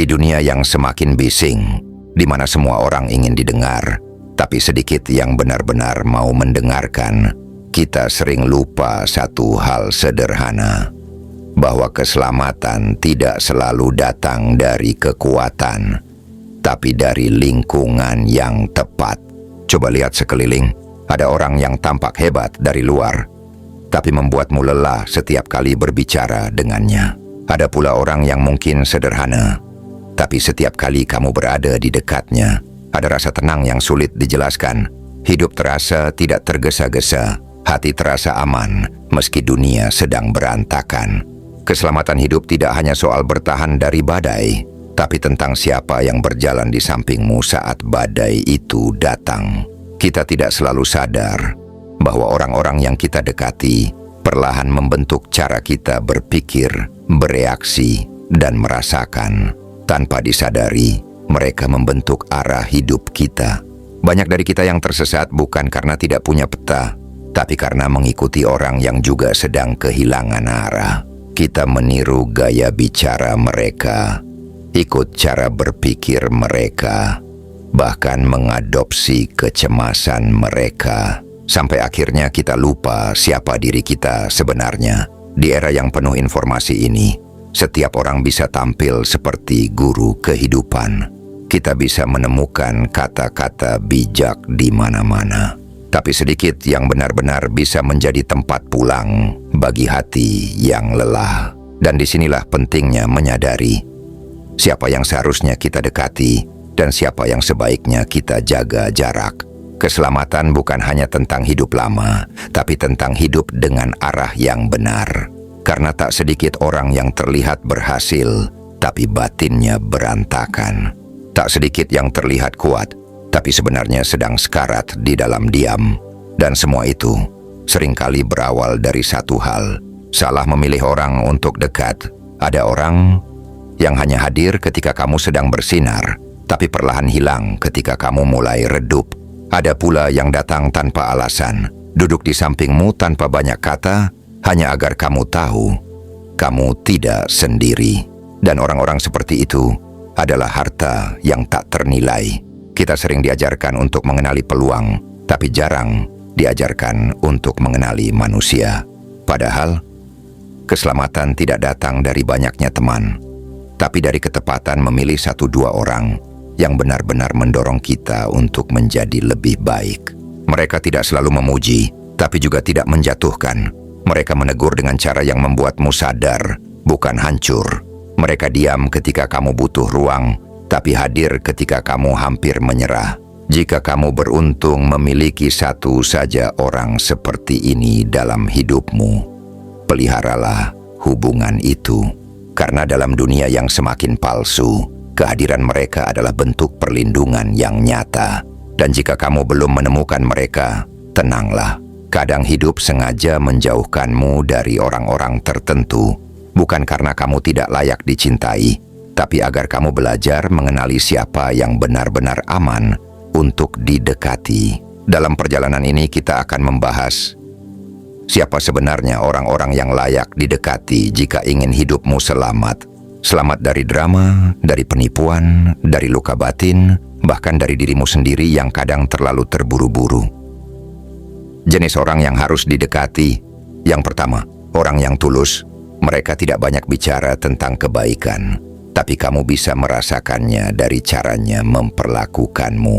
Di dunia yang semakin bising, di mana semua orang ingin didengar, tapi sedikit yang benar-benar mau mendengarkan, kita sering lupa satu hal sederhana, bahwa keselamatan tidak selalu datang dari kekuatan, tapi dari lingkungan yang tepat. Coba lihat sekeliling, ada orang yang tampak hebat dari luar, tapi membuatmu lelah setiap kali berbicara dengannya. Ada pula orang yang mungkin sederhana, tapi setiap kali kamu berada di dekatnya, ada rasa tenang yang sulit dijelaskan. Hidup terasa tidak tergesa-gesa, hati terasa aman, meski dunia sedang berantakan. Keselamatan hidup tidak hanya soal bertahan dari badai, tapi tentang siapa yang berjalan di sampingmu saat badai itu datang. Kita tidak selalu sadar bahwa orang-orang yang kita dekati perlahan membentuk cara kita berpikir, bereaksi, dan merasakan. Tanpa disadari, mereka membentuk arah hidup kita. Banyak dari kita yang tersesat bukan karena tidak punya peta, tapi karena mengikuti orang yang juga sedang kehilangan arah. Kita meniru gaya bicara mereka, ikut cara berpikir mereka, bahkan mengadopsi kecemasan mereka. Sampai akhirnya kita lupa siapa diri kita sebenarnya. Di era yang penuh informasi ini, setiap orang bisa tampil seperti guru kehidupan. Kita bisa menemukan kata-kata bijak di mana-mana, tapi sedikit yang benar-benar bisa menjadi tempat pulang bagi hati yang lelah. Dan disinilah pentingnya menyadari siapa yang seharusnya kita dekati dan siapa yang sebaiknya kita jaga jarak. Keselamatan bukan hanya tentang hidup lama, tapi tentang hidup dengan arah yang benar. Karena tak sedikit orang yang terlihat berhasil, tapi batinnya berantakan. Tak sedikit yang terlihat kuat, tapi sebenarnya sedang sekarat di dalam diam. Dan semua itu seringkali berawal dari satu hal: salah memilih orang untuk dekat. Ada orang yang hanya hadir ketika kamu sedang bersinar, tapi perlahan hilang ketika kamu mulai redup. Ada pula yang datang tanpa alasan, duduk di sampingmu tanpa banyak kata, hanya agar kamu tahu kamu tidak sendiri. Dan orang-orang seperti itu adalah harta yang tak ternilai. Kita sering diajarkan untuk mengenali peluang, tapi jarang diajarkan untuk mengenali manusia. Padahal, keselamatan tidak datang dari banyaknya teman, tapi dari ketepatan memilih 1-2 orang yang benar-benar mendorong kita untuk menjadi lebih baik. Mereka tidak selalu memuji, tapi juga tidak menjatuhkan. Mereka menegur dengan cara yang membuatmu sadar, bukan hancur. Mereka diam ketika kamu butuh ruang, tapi hadir ketika kamu hampir menyerah. Jika kamu beruntung memiliki satu saja orang seperti ini dalam hidupmu, peliharalah hubungan itu. Karena dalam dunia yang semakin palsu, kehadiran mereka adalah bentuk perlindungan yang nyata. Dan jika kamu belum menemukan mereka, tenanglah. Kadang hidup sengaja menjauhkanmu dari orang-orang tertentu, bukan karena kamu tidak layak dicintai, tapi agar kamu belajar mengenali siapa yang benar-benar aman untuk didekati. Dalam perjalanan ini kita akan membahas siapa sebenarnya orang-orang yang layak didekati jika ingin hidupmu selamat. Selamat dari drama, dari penipuan, dari luka batin, bahkan dari dirimu sendiri yang kadang terlalu terburu-buru. Jenis orang yang harus didekati. Yang pertama, orang yang tulus. Mereka tidak banyak bicara tentang kebaikan, tapi kamu bisa merasakannya dari caranya memperlakukanmu.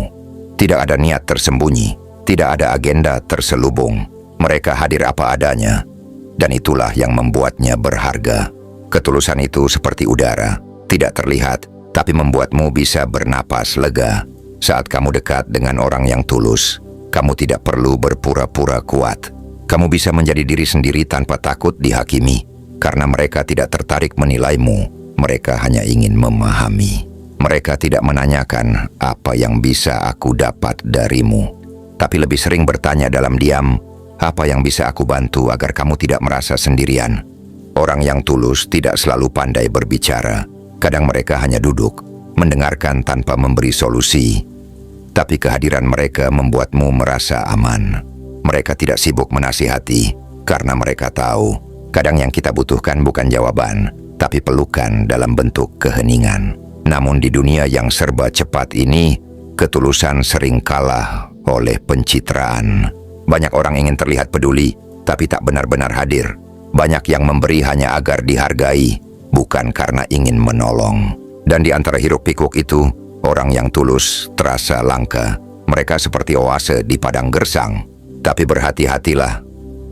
Tidak ada niat tersembunyi, tidak ada agenda terselubung. Mereka hadir apa adanya, dan itulah yang membuatnya berharga. Ketulusan itu seperti udara, tidak terlihat, tapi membuatmu bisa bernapas lega. Saat kamu dekat dengan orang yang tulus, kamu tidak perlu berpura-pura kuat. Kamu bisa menjadi diri sendiri tanpa takut dihakimi, karena mereka tidak tertarik menilaimu, mereka hanya ingin memahami. Mereka tidak menanyakan apa yang bisa aku dapat darimu, tapi lebih sering bertanya dalam diam, apa yang bisa aku bantu agar kamu tidak merasa sendirian. Orang yang tulus tidak selalu pandai berbicara. Kadang mereka hanya duduk, mendengarkan tanpa memberi solusi. Tapi kehadiran mereka membuatmu merasa aman. Mereka tidak sibuk menasihati, karena mereka tahu, kadang yang kita butuhkan bukan jawaban, tapi pelukan dalam bentuk keheningan. Namun di dunia yang serba cepat ini, ketulusan sering kalah oleh pencitraan. Banyak orang ingin terlihat peduli, tapi tak benar-benar hadir. Banyak yang memberi hanya agar dihargai, bukan karena ingin menolong. Dan di antara hiruk-pikuk itu, orang yang tulus terasa langka. Mereka seperti oase di padang gersang. Tapi berhati-hatilah,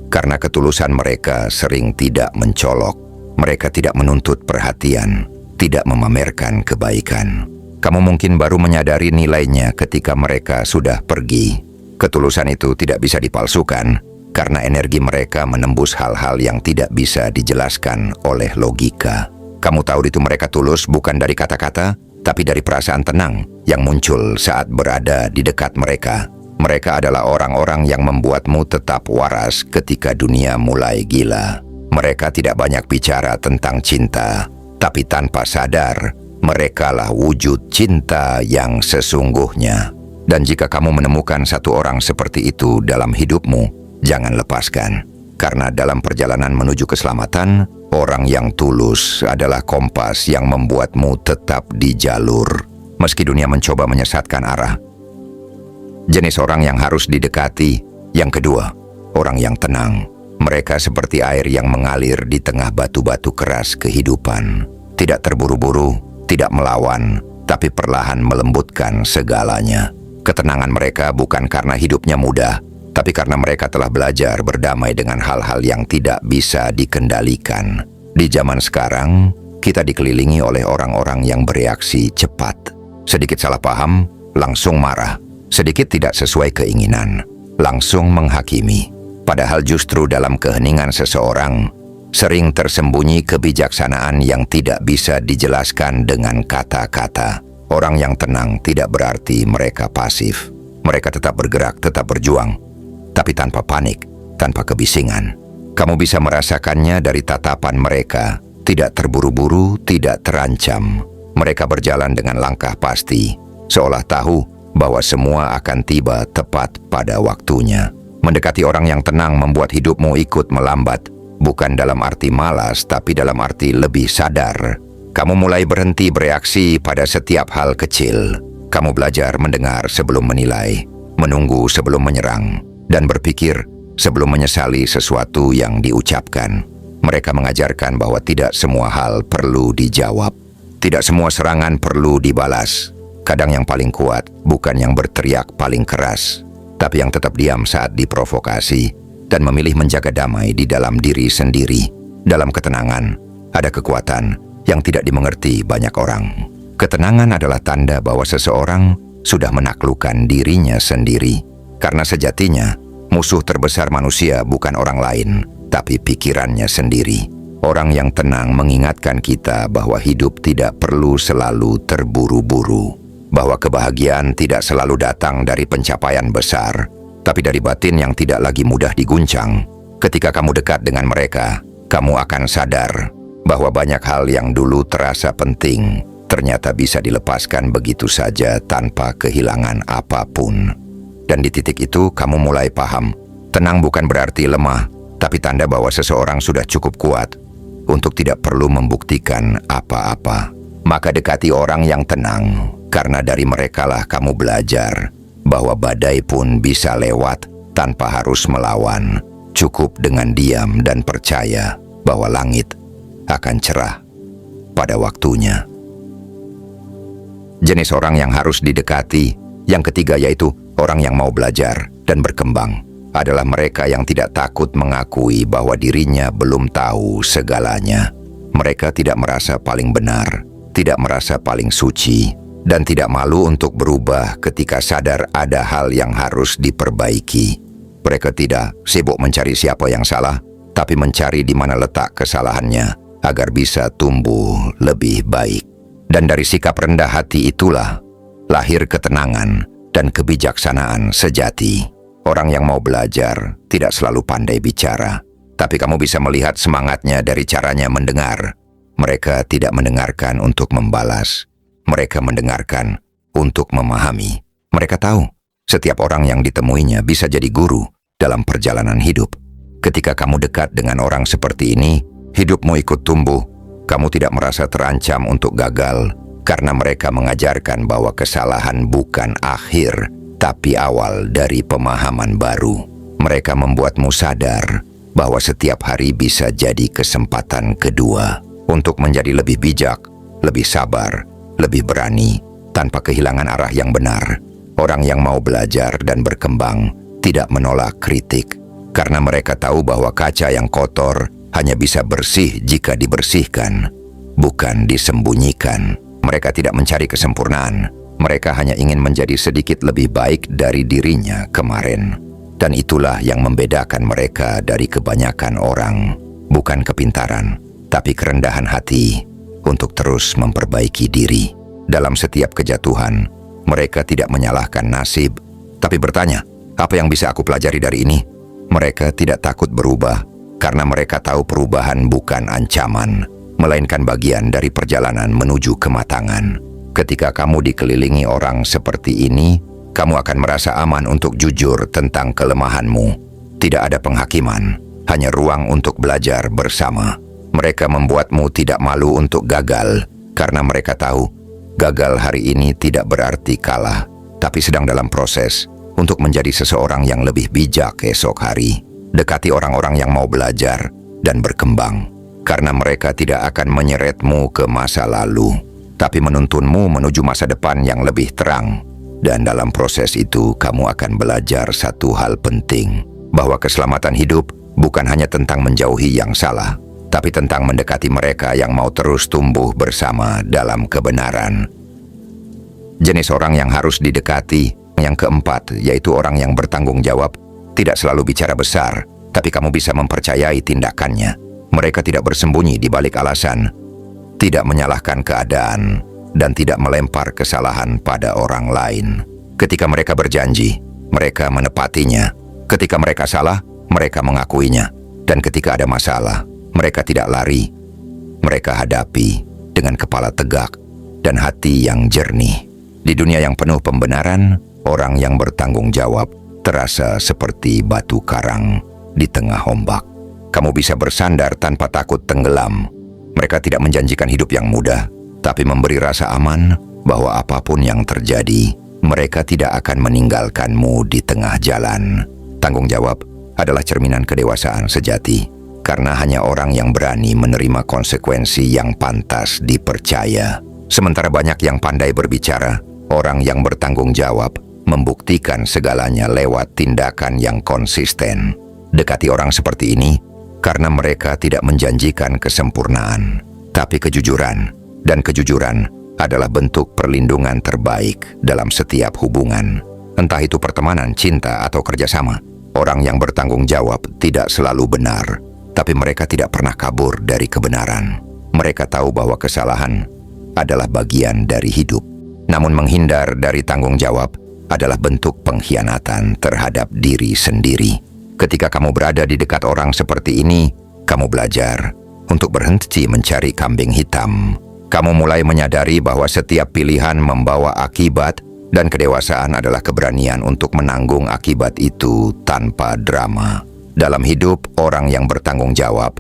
karena ketulusan mereka sering tidak mencolok. Mereka tidak menuntut perhatian, tidak memamerkan kebaikan. Kamu mungkin baru menyadari nilainya ketika mereka sudah pergi. Ketulusan itu tidak bisa dipalsukan, karena energi mereka menembus hal-hal yang tidak bisa dijelaskan oleh logika. Kamu tahu itu mereka tulus bukan dari kata-kata, tapi dari perasaan tenang yang muncul saat berada di dekat mereka. Mereka adalah orang-orang yang membuatmu tetap waras ketika dunia mulai gila. Mereka tidak banyak bicara tentang cinta, tapi tanpa sadar, merekalah wujud cinta yang sesungguhnya. Dan jika kamu menemukan satu orang seperti itu dalam hidupmu, jangan lepaskan. Karena dalam perjalanan menuju keselamatan, orang yang tulus adalah kompas yang membuatmu tetap di jalur. Meski dunia mencoba menyesatkan arah. Jenis orang yang harus didekati, yang kedua, orang yang tenang. Mereka seperti air yang mengalir di tengah batu-batu keras kehidupan. Tidak terburu-buru, tidak melawan, tapi perlahan melembutkan segalanya. Ketenangan mereka bukan karena hidupnya mudah, tapi karena mereka telah belajar berdamai dengan hal-hal yang tidak bisa dikendalikan. Di zaman sekarang, kita dikelilingi oleh orang-orang yang bereaksi cepat. Sedikit salah paham, langsung marah. Sedikit tidak sesuai keinginan, langsung menghakimi. Padahal justru dalam keheningan seseorang, sering tersembunyi kebijaksanaan yang tidak bisa dijelaskan dengan kata-kata. Orang yang tenang tidak berarti mereka pasif. Mereka tetap bergerak, tetap berjuang, tapi tanpa panik, tanpa kebisingan. Kamu bisa merasakannya dari tatapan mereka, tidak terburu-buru, tidak terancam. Mereka berjalan dengan langkah pasti, seolah tahu bahwa semua akan tiba tepat pada waktunya. Mendekati orang yang tenang membuat hidupmu ikut melambat, bukan dalam arti malas, tapi dalam arti lebih sadar. Kamu mulai berhenti bereaksi pada setiap hal kecil. Kamu belajar mendengar sebelum menilai, menunggu sebelum menyerang, dan berpikir sebelum menyesali sesuatu yang diucapkan. Mereka mengajarkan bahwa tidak semua hal perlu dijawab. Tidak semua serangan perlu dibalas. Kadang yang paling kuat bukan yang berteriak paling keras, tapi yang tetap diam saat diprovokasi dan memilih menjaga damai di dalam diri sendiri. Dalam ketenangan, ada kekuatan yang tidak dimengerti banyak orang. Ketenangan adalah tanda bahwa seseorang sudah menaklukkan dirinya sendiri. Karena sejatinya, musuh terbesar manusia bukan orang lain, tapi pikirannya sendiri. Orang yang tenang mengingatkan kita bahwa hidup tidak perlu selalu terburu-buru. Bahwa kebahagiaan tidak selalu datang dari pencapaian besar, tapi dari batin yang tidak lagi mudah diguncang. Ketika kamu dekat dengan mereka, kamu akan sadar bahwa banyak hal yang dulu terasa penting, ternyata bisa dilepaskan begitu saja tanpa kehilangan apapun. Dan di titik itu kamu mulai paham, tenang bukan berarti lemah, tapi tanda bahwa seseorang sudah cukup kuat untuk tidak perlu membuktikan apa-apa. Maka dekati orang yang tenang, karena dari merekalah kamu belajar bahwa badai pun bisa lewat tanpa harus melawan. Cukup dengan diam dan percaya bahwa langit akan cerah pada waktunya. Jenis orang yang harus didekati, yang ketiga yaitu orang yang mau belajar dan berkembang, adalah mereka yang tidak takut mengakui bahwa dirinya belum tahu segalanya. Mereka tidak merasa paling benar, tidak merasa paling suci, dan tidak malu untuk berubah ketika sadar ada hal yang harus diperbaiki. Mereka tidak sibuk mencari siapa yang salah, tapi mencari di mana letak kesalahannya agar bisa tumbuh lebih baik. Dan dari sikap rendah hati itulah lahir ketenangan dan kebijaksanaan sejati. Orang yang mau belajar tidak selalu pandai bicara, tapi kamu bisa melihat semangatnya dari caranya mendengar. Mereka tidak mendengarkan untuk membalas. Mereka mendengarkan untuk memahami. Mereka tahu setiap orang yang ditemuinya bisa jadi guru dalam perjalanan hidup. Ketika kamu dekat dengan orang seperti ini, hidupmu ikut tumbuh. Kamu tidak merasa terancam untuk gagal, karena mereka mengajarkan bahwa kesalahan bukan akhir, tapi awal dari pemahaman baru. Mereka membuatmu sadar bahwa setiap hari bisa jadi kesempatan kedua untuk menjadi lebih bijak, lebih sabar, lebih berani, tanpa kehilangan arah yang benar. Orang yang mau belajar dan berkembang tidak menolak kritik, karena mereka tahu bahwa kaca yang kotor hanya bisa bersih jika dibersihkan, bukan disembunyikan. Mereka tidak mencari kesempurnaan. Mereka hanya ingin menjadi sedikit lebih baik dari dirinya kemarin. Dan itulah yang membedakan mereka dari kebanyakan orang. Bukan kepintaran, tapi kerendahan hati untuk terus memperbaiki diri. Dalam setiap kejatuhan, mereka tidak menyalahkan nasib, tapi bertanya, apa yang bisa aku pelajari dari ini? Mereka tidak takut berubah, karena mereka tahu perubahan bukan ancaman, melainkan bagian dari perjalanan menuju kematangan. Ketika kamu dikelilingi orang seperti ini, kamu akan merasa aman untuk jujur tentang kelemahanmu. Tidak ada penghakiman, hanya ruang untuk belajar bersama. Mereka membuatmu tidak malu untuk gagal, karena mereka tahu gagal hari ini tidak berarti kalah, tapi sedang dalam proses untuk menjadi seseorang yang lebih bijak esok hari. Dekati orang-orang yang mau belajar dan berkembang, karena mereka tidak akan menyeretmu ke masa lalu, tapi menuntunmu menuju masa depan yang lebih terang. Dan dalam proses itu, kamu akan belajar satu hal penting, bahwa keselamatan hidup bukan hanya tentang menjauhi yang salah, tapi tentang mendekati mereka yang mau terus tumbuh bersama dalam kebenaran. Jenis orang yang harus didekati, yang keempat, yaitu orang yang bertanggung jawab, tidak selalu bicara besar, tapi kamu bisa mempercayai tindakannya. Mereka tidak bersembunyi di balik alasan, tidak menyalahkan keadaan, dan tidak melempar kesalahan pada orang lain. Ketika mereka berjanji, mereka menepatinya. Ketika mereka salah, mereka mengakuinya. Dan ketika ada masalah, mereka tidak lari. Mereka hadapi dengan kepala tegak dan hati yang jernih. Di dunia yang penuh pembenaran, orang yang bertanggung jawab terasa seperti batu karang di tengah ombak. Kamu bisa bersandar tanpa takut tenggelam. Mereka tidak menjanjikan hidup yang mudah, tapi memberi rasa aman bahwa apapun yang terjadi, mereka tidak akan meninggalkanmu di tengah jalan. Tanggung jawab adalah cerminan kedewasaan sejati, karena hanya orang yang berani menerima konsekuensi yang pantas dipercaya. Sementara banyak yang pandai berbicara, orang yang bertanggung jawab membuktikan segalanya lewat tindakan yang konsisten. Dekati orang seperti ini karena mereka tidak menjanjikan kesempurnaan, tapi kejujuran. Dan kejujuran adalah bentuk perlindungan terbaik dalam setiap hubungan. Entah itu pertemanan, cinta, atau kerjasama. Orang yang bertanggung jawab tidak selalu benar, tapi mereka tidak pernah kabur dari kebenaran. Mereka tahu bahwa kesalahan adalah bagian dari hidup. Namun menghindar dari tanggung jawab adalah bentuk pengkhianatan terhadap diri sendiri. Ketika kamu berada di dekat orang seperti ini, kamu belajar untuk berhenti mencari kambing hitam. Kamu mulai menyadari bahwa setiap pilihan membawa akibat, dan kedewasaan adalah keberanian untuk menanggung akibat itu tanpa drama. Dalam hidup, orang yang bertanggung jawab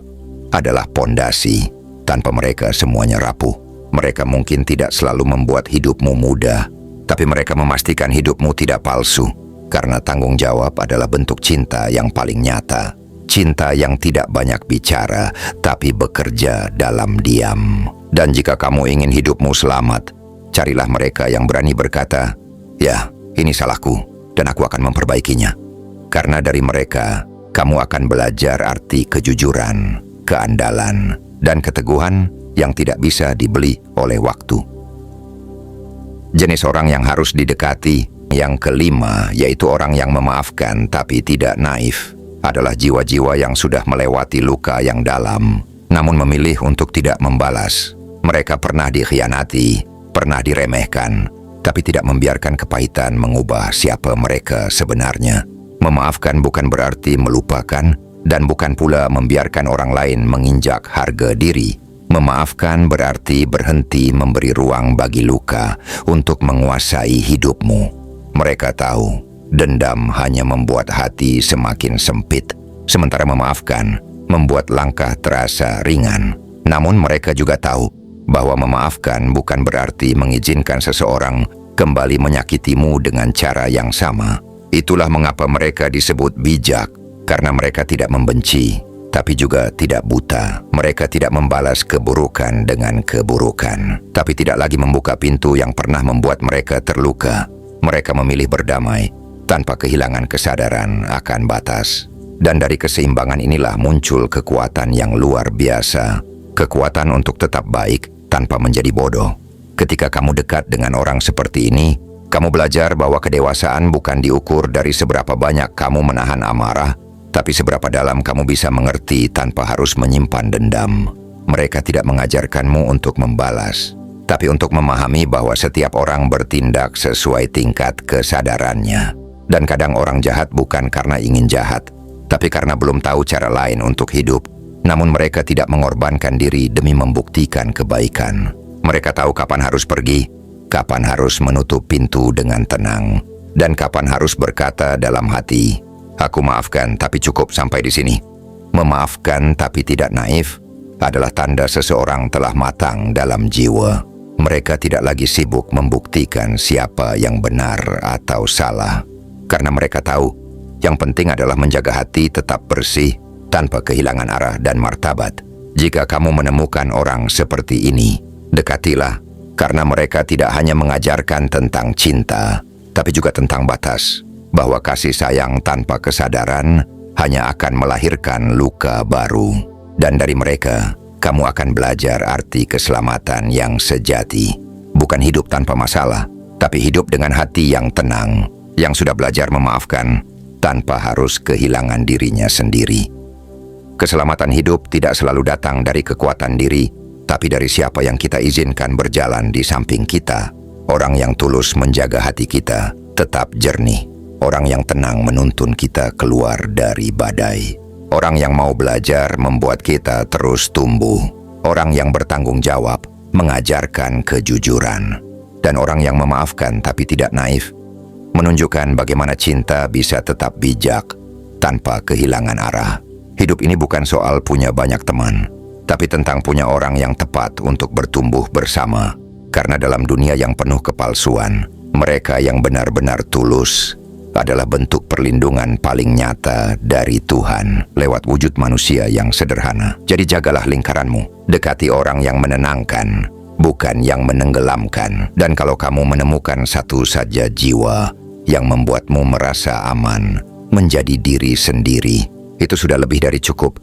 adalah pondasi. Tanpa mereka semuanya rapuh. Mereka mungkin tidak selalu membuat hidupmu mudah, tapi mereka memastikan hidupmu tidak palsu. Karena tanggung jawab adalah bentuk cinta yang paling nyata. Cinta yang tidak banyak bicara, tapi bekerja dalam diam. Dan jika kamu ingin hidupmu selamat, carilah mereka yang berani berkata, "Ya, ini salahku, dan aku akan memperbaikinya." Karena dari mereka, kamu akan belajar arti kejujuran, keandalan, dan keteguhan yang tidak bisa dibeli oleh waktu. Jenis orang yang harus didekati, yang kelima, yaitu orang yang memaafkan tapi tidak naif, adalah jiwa-jiwa yang sudah melewati luka yang dalam, namun memilih untuk tidak membalas. Mereka pernah dikhianati, pernah diremehkan, tapi tidak membiarkan kepahitan mengubah siapa mereka sebenarnya. Memaafkan bukan berarti melupakan, dan bukan pula membiarkan orang lain menginjak harga diri. Memaafkan berarti berhenti memberi ruang bagi luka untuk menguasai hidupmu. Mereka tahu, dendam hanya membuat hati semakin sempit, sementara memaafkan membuat langkah terasa ringan. Namun mereka juga tahu bahwa memaafkan bukan berarti mengizinkan seseorang kembali menyakitimu dengan cara yang sama. Itulah mengapa mereka disebut bijak, karena mereka tidak membenci, tapi juga tidak buta. Mereka tidak membalas keburukan dengan keburukan, tapi tidak lagi membuka pintu yang pernah membuat mereka terluka. Mereka memilih berdamai, tanpa kehilangan kesadaran akan batas. Dan dari keseimbangan inilah muncul kekuatan yang luar biasa. Kekuatan untuk tetap baik tanpa menjadi bodoh. Ketika kamu dekat dengan orang seperti ini, kamu belajar bahwa kedewasaan bukan diukur dari seberapa banyak kamu menahan amarah, tapi seberapa dalam kamu bisa mengerti tanpa harus menyimpan dendam. Mereka tidak mengajarkanmu untuk membalas, tapi untuk memahami bahwa setiap orang bertindak sesuai tingkat kesadarannya. Dan kadang orang jahat bukan karena ingin jahat, tapi karena belum tahu cara lain untuk hidup. Namun mereka tidak mengorbankan diri demi membuktikan kebaikan. Mereka tahu kapan harus pergi, kapan harus menutup pintu dengan tenang, dan kapan harus berkata dalam hati, "Aku maafkan, tapi cukup sampai di sini." Memaafkan tapi tidak naif adalah tanda seseorang telah matang dalam jiwa. Mereka tidak lagi sibuk membuktikan siapa yang benar atau salah, karena mereka tahu yang penting adalah menjaga hati tetap bersih tanpa kehilangan arah dan martabat. Jika kamu menemukan orang seperti ini, dekatilah, karena mereka tidak hanya mengajarkan tentang cinta, tapi juga tentang batas, bahwa kasih sayang tanpa kesadaran hanya akan melahirkan luka baru. Dan dari mereka, kamu akan belajar arti keselamatan yang sejati. Bukan hidup tanpa masalah, tapi hidup dengan hati yang tenang, yang sudah belajar memaafkan tanpa harus kehilangan dirinya sendiri. Keselamatan hidup tidak selalu datang dari kekuatan diri, tapi dari siapa yang kita izinkan berjalan di samping kita. Orang yang tulus menjaga hati kita tetap jernih. Orang yang tenang menuntun kita keluar dari badai. Orang yang mau belajar membuat kita terus tumbuh. Orang yang bertanggung jawab mengajarkan kejujuran. Dan orang yang memaafkan tapi tidak naif, menunjukkan bagaimana cinta bisa tetap bijak tanpa kehilangan arah. Hidup ini bukan soal punya banyak teman, tapi tentang punya orang yang tepat untuk bertumbuh bersama. Karena dalam dunia yang penuh kepalsuan, mereka yang benar-benar tulus adalah bentuk perlindungan paling nyata dari Tuhan lewat wujud manusia yang sederhana. Jadi jagalah lingkaranmu, dekati orang yang menenangkan, bukan yang menenggelamkan. Dan kalau kamu menemukan satu saja jiwa yang membuatmu merasa aman, menjadi diri sendiri, itu sudah lebih dari cukup.